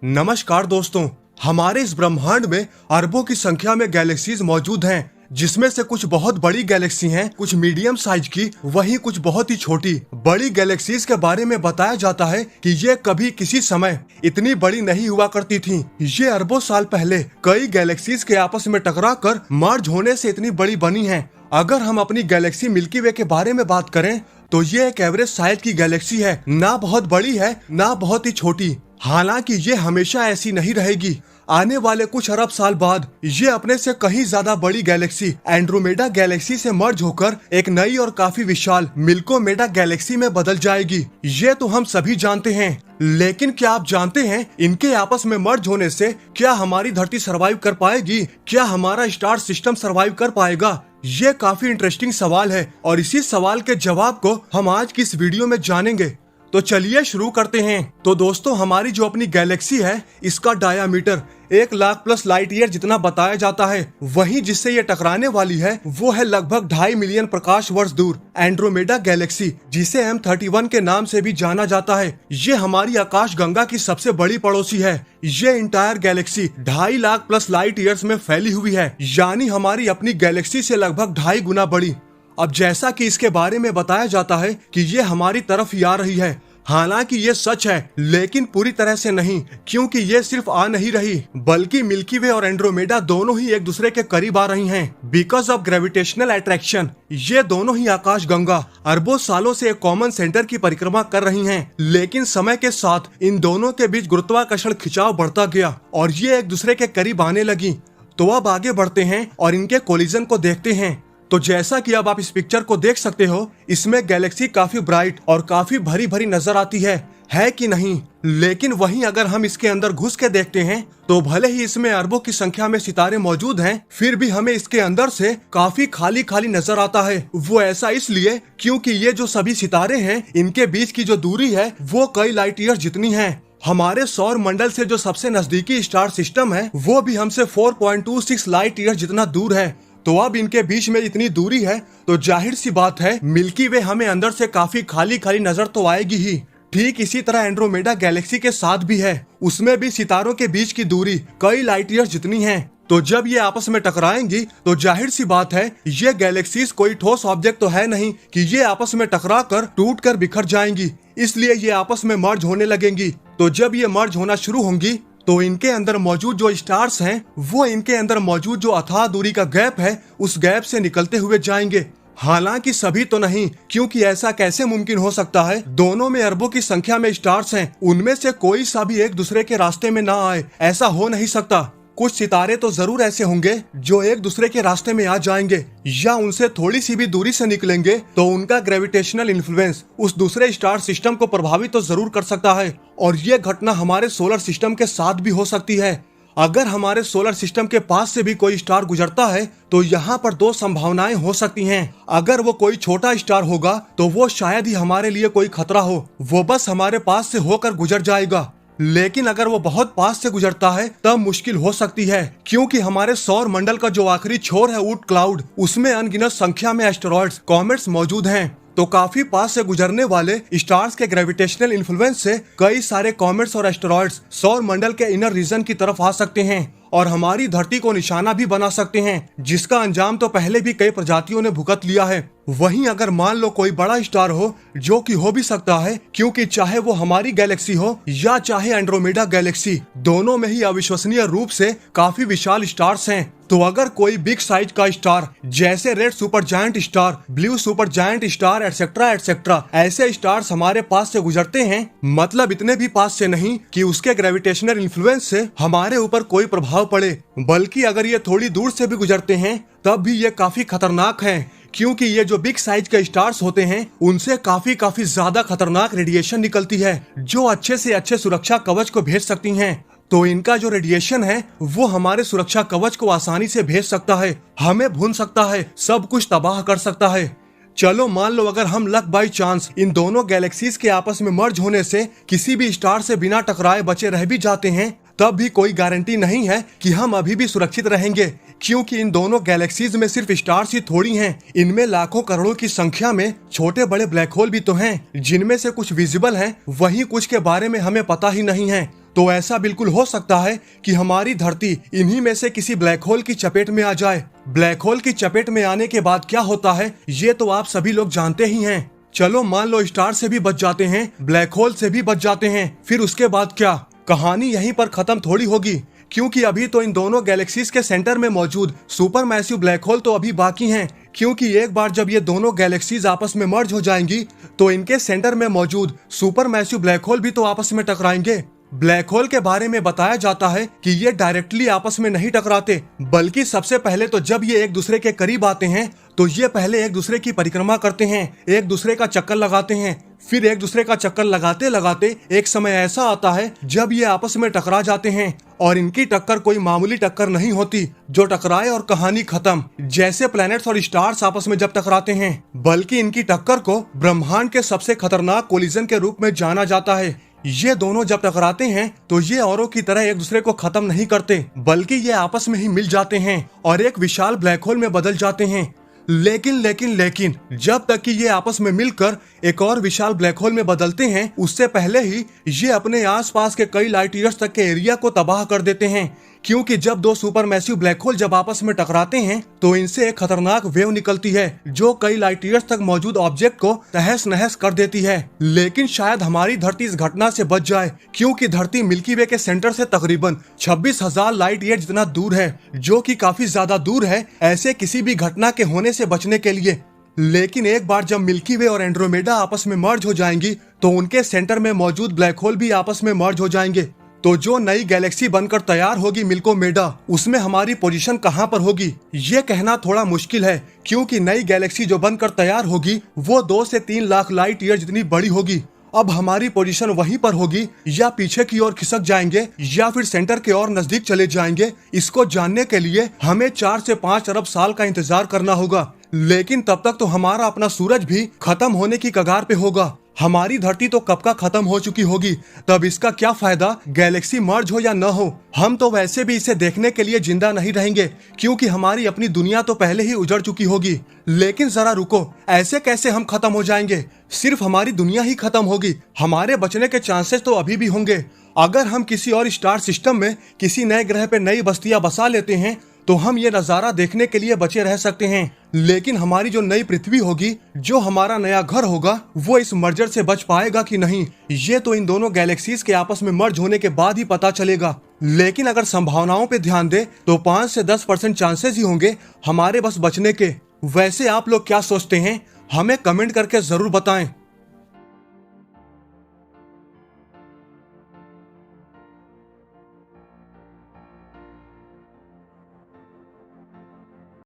नमस्कार दोस्तों, हमारे इस ब्रह्मांड में अरबों की संख्या में गैलेक्सीज मौजूद हैं, जिसमें से कुछ बहुत बड़ी गैलेक्सी हैं, कुछ मीडियम साइज की, वहीं कुछ बहुत ही छोटी। बड़ी गैलेक्सीज के बारे में बताया जाता है कि ये कभी किसी समय इतनी बड़ी नहीं हुआ करती थीं। ये अरबों साल पहले कई गैलेक्सीज के आपस में टकराकर मर्ज होने से इतनी बड़ी बनी हैं। अगर हम अपनी गैलेक्सी मिल्की वे के बारे में बात करें तो ये एक एवरेज साइज की गैलेक्सी है, ना बहुत बड़ी है ना बहुत ही छोटी। हालांकि ये हमेशा ऐसी नहीं रहेगी। आने वाले कुछ अरब साल बाद ये अपने से कहीं ज्यादा बड़ी गैलेक्सी एंड्रोमेडा गैलेक्सी से मर्ज होकर एक नई और काफी विशाल मिल्कोमेडा गैलेक्सी में बदल जाएगी। ये तो हम सभी जानते हैं, लेकिन क्या आप जानते हैं इनके आपस में मर्ज होने से क्या हमारी धरती सरवाइव कर पाएगी? क्या हमारा स्टार सिस्टम सरवाइव कर पाएगा? ये काफी इंटरेस्टिंग सवाल है और इसी सवाल के जवाब को हम आज की इस वीडियो में जानेंगे। तो चलिए शुरू करते हैं। तो दोस्तों, हमारी जो अपनी गैलेक्सी है इसका डायामीटर 1,00,000+ लाइट ईयर जितना बताया जाता है। वहीं जिससे ये टकराने वाली है वो है लगभग 2.5 मिलियन प्रकाश वर्ष दूर एंड्रोमेडा गैलेक्सी, जिसे M31 के नाम से भी जाना जाता है। ये हमारी आकाश गंगा की सबसे बड़ी पड़ोसी है। ये entire Galaxy 2.5 lakh+ light years में फैली हुई है, यानी हमारी अपनी गैलेक्सी से लगभग 2.5 गुना बड़ी। अब जैसा कि इसके बारे में बताया जाता है कि ये हमारी तरफ ही आ रही है। हालांकि ये सच है, लेकिन पूरी तरह से नहीं, क्योंकि ये सिर्फ आ नहीं रही बल्कि मिल्की वे और एंड्रोमेडा दोनों ही एक दूसरे के करीब आ रही हैं। बिकॉज ऑफ ग्रेविटेशनल अट्रैक्शन ये दोनों ही आकाश गंगा अरबों सालों से एक कॉमन सेंटर की परिक्रमा कर रही हैं। लेकिन समय के साथ इन दोनों के बीच गुरुत्वाकर्षण खिंचाव बढ़ता गया और ये एक दूसरे के करीब आने लगी। तो अब आगे बढ़ते हैं और इनके कोलिजन को देखते हैं। तो जैसा कि अब आप इस पिक्चर को देख सकते हो, इसमें गैलेक्सी काफी ब्राइट और काफी भरी भरी नजर आती है कि नहीं? लेकिन वहीं अगर हम इसके अंदर घुस के देखते हैं तो भले ही इसमें अरबों की संख्या में सितारे मौजूद हैं, फिर भी हमें इसके अंदर से काफी खाली खाली नजर आता है। वो ऐसा इसलिए क्योंकि ये जो सभी सितारे हैं इनके बीच की जो दूरी है वो कई लाइट ईयर जितनी है। हमारे सौर मंडल से जो सबसे नजदीकी स्टार सिस्टम है वो भी हमसे 4.26 लाइट ईयर जितना दूर है। तो अब इनके बीच में इतनी दूरी है तो जाहिर सी बात है मिल्की वे हमें अंदर से काफी खाली खाली नजर तो आएगी ही। ठीक इसी तरह एंड्रोमेडा गैलेक्सी के साथ भी है, उसमें भी सितारों के बीच की दूरी कई लाइट ईयर जितनी है। तो जब ये आपस में टकराएंगी तो जाहिर सी बात है ये गैलेक्सीज कोई ठोस ऑब्जेक्ट तो है नहीं कि ये आपस में टकरा कर टूट कर बिखर जाएंगी, इसलिए ये आपस में मर्ज होने लगेंगी। तो जब ये मर्ज होना शुरू होंगी तो इनके अंदर मौजूद जो स्टार्स हैं वो इनके अंदर मौजूद जो अथाह दूरी का गैप है उस गैप से निकलते हुए जाएंगे। हालांकि सभी तो नहीं, क्योंकि ऐसा कैसे मुमकिन हो सकता है? दोनों में अरबों की संख्या में स्टार्स हैं, उनमें से कोई सा भी एक दूसरे के रास्ते में ना आए, ऐसा हो नहीं सकता। कुछ सितारे तो जरूर ऐसे होंगे जो एक दूसरे के रास्ते में आ जाएंगे या उनसे थोड़ी सी भी दूरी से निकलेंगे तो उनका ग्रेविटेशनल इन्फ्लुएंस उस दूसरे स्टार सिस्टम को प्रभावित तो जरूर कर सकता है। और ये घटना हमारे सोलर सिस्टम के साथ भी हो सकती है। अगर हमारे सोलर सिस्टम के पास से भी कोई स्टार गुजरता है तो यहाँ पर दो संभावनाएं हो सकती हैं। अगर वो कोई छोटा स्टार होगा तो वो शायद ही हमारे लिए कोई खतरा हो, वो बस हमारे पास से होकर गुजर जाएगा। लेकिन अगर वो बहुत पास से गुजरता है तब मुश्किल हो सकती है, क्योंकि हमारे सौर मंडल का जो आखिरी छोर है ऊट क्लाउड, उसमें अनगिनत संख्या में एस्टेरॉइड्स, कॉमेट्स मौजूद हैं। तो काफी पास से गुजरने वाले स्टार्स के ग्रेविटेशनल इन्फ्लुएंस से कई सारे कॉमेट्स और एस्टेरॉइड्स सौर मंडल के इनर रीजन की तरफ आ सकते हैं और हमारी धरती को निशाना भी बना सकते हैं, जिसका अंजाम तो पहले भी कई प्रजातियों ने भुगत लिया है। वहीं अगर मान लो कोई बड़ा स्टार हो, जो कि हो भी सकता है, क्योंकि चाहे वो हमारी गैलेक्सी हो या चाहे एंड्रोमेडा गैलेक्सी, दोनों में ही अविश्वसनीय रूप से काफी विशाल स्टार्स हैं। तो अगर कोई बिग साइज का स्टार जैसे red super giant star, blue super giant star etcetera etcetera ऐसे स्टार्स हमारे पास से गुजरते हैं, मतलब इतने भी पास से नहीं कि उसके ग्रेविटेशनल इन्फ्लुएंस से हमारे ऊपर कोई प्रभाव पड़े, बल्कि अगर ये थोड़ी दूर से भी गुजरते हैं तब भी ये काफी खतरनाक हैं, क्योंकि ये जो बिग साइज के स्टार्स होते हैं उनसे काफी ज्यादा खतरनाक रेडिएशन निकलती है जो अच्छे से अच्छे सुरक्षा कवच को भेज सकती हैं। तो इनका जो रेडिएशन है वो हमारे सुरक्षा कवच को आसानी से भेज सकता है, हमें भून सकता है, सब कुछ तबाह कर सकता है। चलो मान लो अगर हम लक बाई चांस इन दोनों गैलेक्सीज के आपस में मर्ज होने से किसी भी स्टार से बिना टकराए बचे रह भी जाते हैं, तब भी कोई गारंटी नहीं है कि हम अभी भी सुरक्षित रहेंगे, क्योंकि इन दोनों गैलेक्सीज में सिर्फ स्टार्स ही थोड़ी हैं, इनमें लाखों करोड़ों की संख्या में छोटे बड़े ब्लैक होल भी तो हैं, जिनमें से कुछ विजिबल हैं, वहीं कुछ के बारे में हमें पता ही नहीं है। तो ऐसा बिल्कुल हो सकता है कि हमारी धरती इन्हीं में से किसी ब्लैक होल की चपेट में आ जाए। ब्लैक होल की चपेट में आने के बाद क्या होता है ये तो आप सभी लोग जानते ही हैं। चलो मान लो स्टार से भी बच जाते हैं, ब्लैक होल से भी बच जाते हैं, फिर उसके बाद क्या? कहानी यहीं पर खत्म थोड़ी होगी, क्योंकि अभी तो इन दोनों गैलेक्सीज के सेंटर में मौजूद सुपर मैसिव ब्लैक होल तो अभी बाकी हैं। क्योंकि एक बार जब ये दोनों गैलेक्सीज आपस में मर्ज हो जाएंगी तो इनके सेंटर में मौजूद सुपर मैसिव ब्लैक होल भी तो आपस में टकराएंगे। ब्लैक होल के बारे में बताया जाता है कि ये डायरेक्टली आपस में नहीं टकराते, बल्कि सबसे पहले तो जब ये एक दूसरे के करीब आते हैं तो ये पहले एक दूसरे की परिक्रमा करते हैं, एक दूसरे का चक्कर लगाते हैं। फिर एक दूसरे का चक्कर लगाते लगाते एक समय ऐसा आता है जब ये आपस में टकरा जाते हैं, और इनकी टक्कर कोई मामूली टक्कर नहीं होती जो टकराए और कहानी खत्म, जैसे प्लैनेट्स और स्टार्स आपस में जब टकराते हैं, बल्कि इनकी टक्कर को ब्रह्मांड के सबसे खतरनाक कोलिजन के रूप में जाना जाता है। ये दोनों जब टकराते हैं तो ये औरों की तरह एक दूसरे को खत्म नहीं करते, बल्कि ये आपस में ही मिल जाते हैं और एक विशाल ब्लैक होल में बदल जाते हैं। लेकिन जब तक कि ये आपस में मिलकर एक और विशाल ब्लैक होल में बदलते हैं, उससे पहले ही ये अपने आसपास के कई लाइट ईयर्स तक के एरिया को तबाह कर देते हैं। क्योंकि जब दो सुपर मैसिव ब्लैक होल जब आपस में टकराते हैं तो इनसे एक खतरनाक वेव निकलती है जो कई लाइट ईयर्स तक मौजूद ऑब्जेक्ट को तहस नहस कर देती है। लेकिन शायद हमारी धरती इस घटना से बच जाए, क्योंकि धरती मिल्की वे के सेंटर से तकरीबन 26,000 लाइट ईयर जितना दूर है, जो कि काफी ज्यादा दूर है ऐसे किसी भी घटना के होने से बचने के लिए। लेकिन एक बार जब मिल्की वे और एंड्रोमेडा आपस में मर्ज हो जाएंगी तो उनके सेंटर में मौजूद ब्लैक होल भी आपस में मर्ज हो जाएंगे। तो जो नई गैलेक्सी बनकर तैयार होगी मिल्कोमेडा, उसमें हमारी पोजीशन कहां पर होगी ये कहना थोड़ा मुश्किल है, क्योंकि नई गैलेक्सी जो बनकर तैयार होगी वो 2 से 3 लाख लाइट ईयर जितनी बड़ी होगी। अब हमारी पोजीशन वहीं पर होगी या पीछे की ओर खिसक जाएंगे या फिर सेंटर के और नजदीक चले जाएंगे, इसको जानने के लिए हमें 4 से 5 अरब साल का इंतजार करना होगा। लेकिन तब तक तो हमारा अपना सूरज भी खत्म होने की कगार पे होगा। हमारी धरती तो कब का खत्म हो चुकी होगी, तब इसका क्या फायदा गैलेक्सी मर्ज हो या न हो। हम तो वैसे भी इसे देखने के लिए जिंदा नहीं रहेंगे, क्योंकि हमारी अपनी दुनिया तो पहले ही उजड़ चुकी होगी। लेकिन जरा रुको, ऐसे कैसे हम खत्म हो जाएंगे? सिर्फ हमारी दुनिया ही खत्म होगी, हमारे बचने के चांसेस तो अभी भी होंगे। अगर हम किसी और स्टार सिस्टम में किसी नए ग्रह पे नई बस्तियां बसा लेते हैं तो हम ये नजारा देखने के लिए बचे रह सकते हैं। लेकिन हमारी जो नई पृथ्वी होगी, जो हमारा नया घर होगा, वो इस मर्जर से बच पाएगा कि नहीं, ये तो इन दोनों गैलेक्सीज के आपस में मर्ज होने के बाद ही पता चलेगा। लेकिन अगर संभावनाओं पे ध्यान दे तो 5 से 10% चांसेस ही होंगे हमारे बस बचने के। वैसे आप लोग क्या सोचते हैं, हमें कमेंट करके जरूर बताएं।